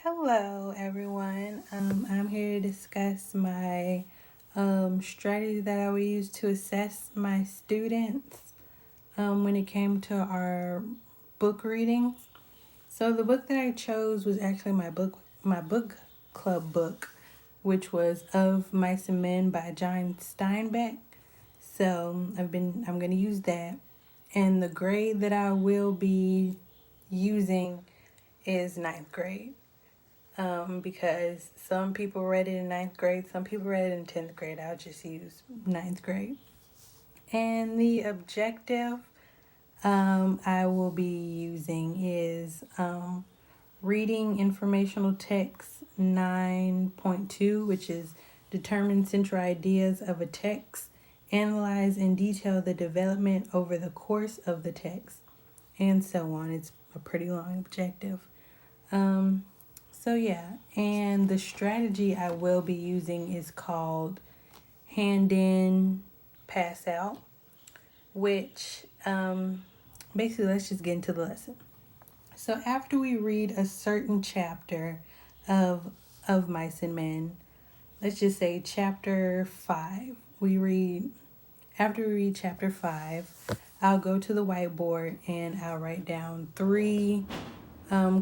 Hello, everyone. I'm here to discuss my strategy that I would use to assess my students when it came to our book reading. So the book that I chose was actually my book club book, which was Of Mice and Men by John Steinbeck. So I'm gonna use that, and the grade that I will be using is ninth grade. Because some people read it in ninth grade, some people read it in 10th grade. I'll just use ninth grade. And the objective I will be using is reading informational text 9.2, which is determine central ideas of a text, analyze in detail the development over the course of the text, and so on. It's a pretty long objective. Um, so yeah, and the strategy I will be using is called hand in, pass out, which basically let's just get into the lesson. So after we read a certain chapter of Mice and Men, let's just say chapter 5. After we read chapter 5, I'll go to the whiteboard and I'll write down 3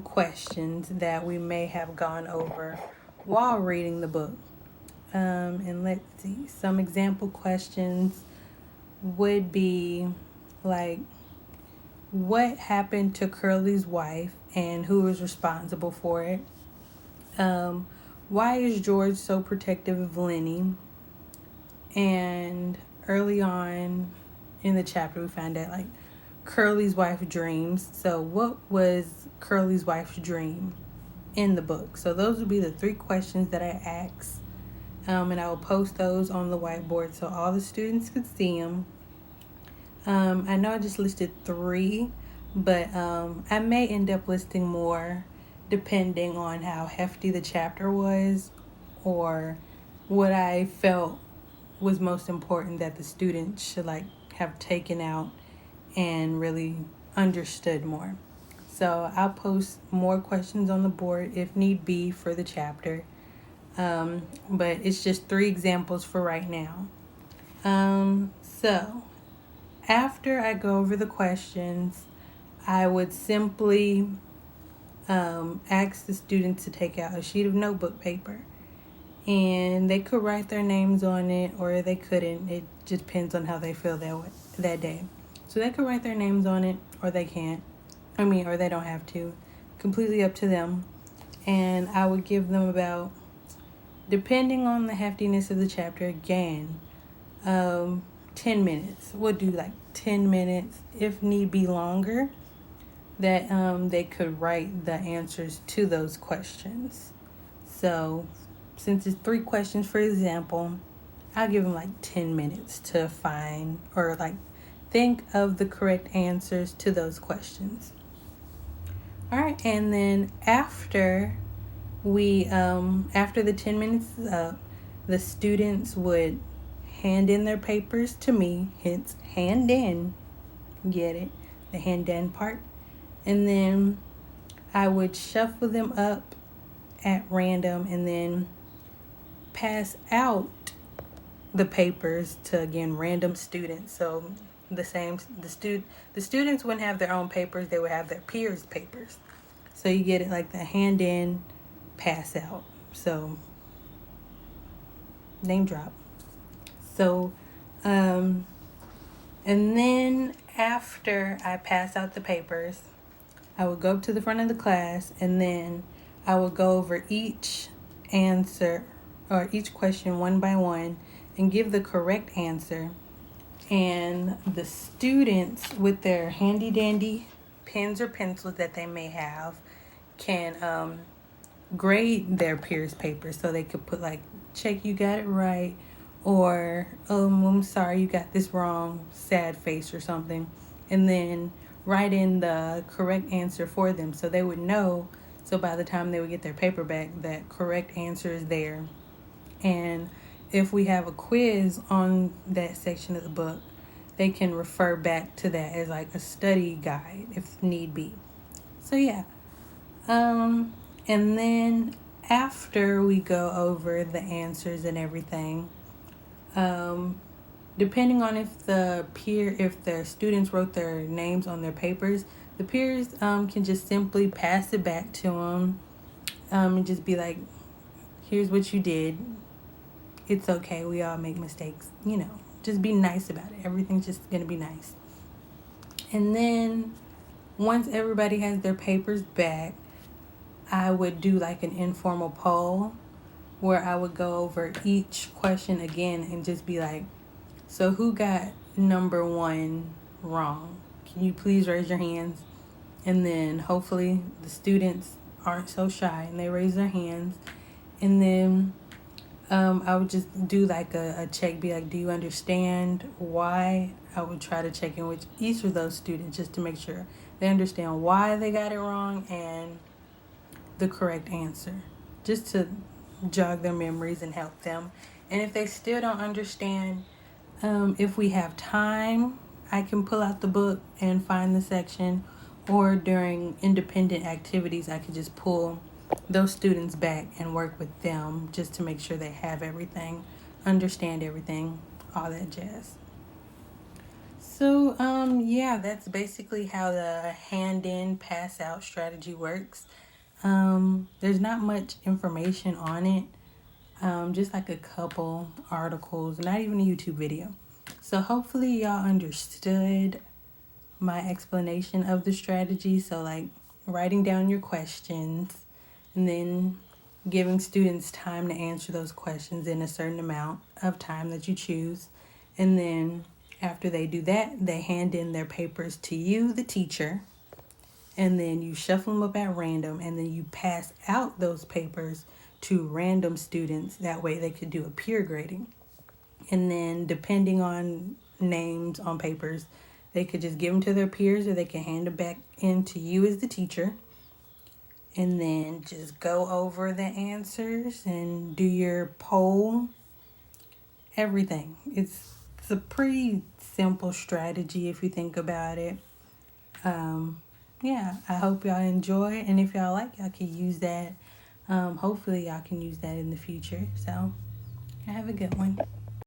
questions that we may have gone over while reading the book. And let's see, some example questions would be like, what happened to Curly's wife and who was responsible for it? Why is George so protective of Lenny? And early on in the chapter, we find out like Curly's wife dreams. So what was Curly's wife's dream in the book? So those would be the 3 questions that I asked. And I will post those on the whiteboard so all the students could see them. I know I just listed 3, but I may end up listing more depending on how hefty the chapter was or what I felt was most important that the students should have taken out and really understood more. So I'll post more questions on the board if need be for the chapter. But it's just 3 examples for right now. So after I go over the questions, I would simply ask the students to take out a sheet of notebook paper. And they could write their names on it or they couldn't. It just depends on how they feel that day. So they could write their names on it or they can't. Or they don't have to. Completely up to them. And I would give them about, depending on the heftiness of the chapter, again, 10 minutes. We'll do 10 minutes, if need be longer, that they could write the answers to those questions. So since it's 3 questions, for example, I'll give them 10 minutes to find or think of the correct answers to those questions. All right, and then after the 10 minutes is up, the students would hand in their papers to me, hence hand in, get it, the hand in part, and then I would shuffle them up at random and then pass out the papers to, again, random students. So the students wouldn't have their own papers, they would have their peers' papers. So you get it like the hand in, pass out. So name drop. So and then after I pass out the papers, I would go up to the front of the class and then I would go over each answer or each question one by one and give the correct answer. And the students, with their handy dandy pens or pencils that they may have, can grade their peers' papers. So they could put check you got it right, or I'm sorry you got this wrong, sad face or something, and then write in the correct answer for them so they would know. So by the time they would get their paper back, that correct answer is there. And if we have a quiz on that section of the book, they can refer back to that as a study guide if need be. So yeah. And then after we go over the answers and everything, depending on if the students wrote their names on their papers, the peers can just simply pass it back to them, and just be like, here's what you did. It's okay. We all make mistakes. Just be nice about it. Everything's just going to be nice. And then once everybody has their papers back, I would do like an informal poll where I would go over each question again and just be like, so who got number 1 wrong? Can you please raise your hands? And then hopefully the students aren't so shy and they raise their hands. And then I would just do like a check, be like, do you understand why? I would try to check in with each of those students just to make sure they understand why they got it wrong and the correct answer, just to jog their memories and help them. And if they still don't understand, if we have time, I can pull out the book and find the section, or during independent activities, I could just pull those students back and work with them just to make sure they have everything, understand everything, all that jazz. So, yeah, that's basically how the hand-in, pass-out strategy works. There's not much information on it, just like a couple articles, not even a YouTube video. So hopefully y'all understood my explanation of the strategy. So like writing down your questions and then giving students time to answer those questions in a certain amount of time that you choose. And then after they do that, they hand in their papers to you, the teacher, and then you shuffle them up at random, and then you pass out those papers to random students. That way they could do a peer grading. And then depending on names on papers, they could just give them to their peers, or they can hand them back in to you as the teacher. And then just go over the answers and do your poll, everything. It's a pretty simple strategy if you think about it. Yeah, I hope y'all enjoy, and if y'all like, y'all can use that. Hopefully y'all can use that in the future. So have a good one.